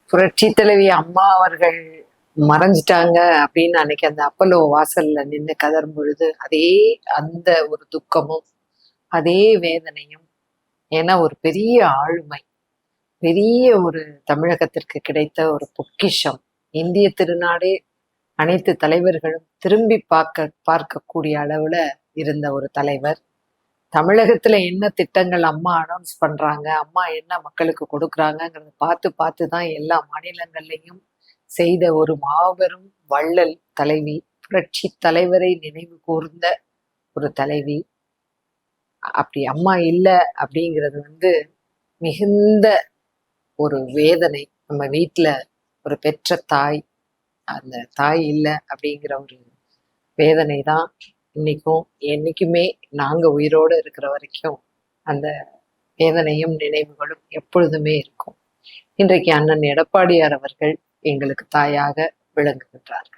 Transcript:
புரட்சி தலைவி அம்மா அவர்கள் மறைஞ்சிட்டாங்க அப்படின்னு அன்னைக்கு அந்த அப்பல்லோ வாசல்ல நின்று கதறும் பொழுது அதே அந்த ஒரு துக்கமும் அதே வேதனையும். ஏன்னா ஒரு பெரிய ஆளுமை, பெரிய ஒரு தமிழகத்திற்கு கிடைத்த ஒரு பொக்கிஷம். இந்திய திருநாடே அனைத்து தலைவர்களும் திரும்பி பார்க்கக்கூடிய அளவுல இருந்த ஒரு தலைவர். தமிழகத்துல என்ன திட்டங்கள் அம்மா அனௌன்ஸ் பண்றாங்க, அம்மா என்ன மக்களுக்கு கொடுக்குறாங்கிறத பார்த்து பார்த்து தான் எல்லா மாநிலங்கள்லையும் செய்த ஒரு மாபெரும் வள்ளல் தலைவி, புரட்சி தலைவரை நினைவு கூர்ந்த ஒரு தலைவி. அப்படி அம்மா இல்லை அப்படிங்கிறது மிகுந்த ஒரு வேதனை. நம்ம வீட்டுல ஒரு பெற்ற தாய், அந்த தாய் இல்லை அப்படிங்கிற ஒரு வேதனை தான் இன்னைக்கும் என்னைக்குமே நாங்க உயிரோடு இருக்கிற வரைக்கும் அந்த வேதனையும் நினைவுகளும் எப்பொழுதுமே இருக்கும். இன்றைக்கு அண்ணன் எடப்பாடியார் அவர்கள் எங்களுக்கு தாயாக விளங்குகின்றார்கள்.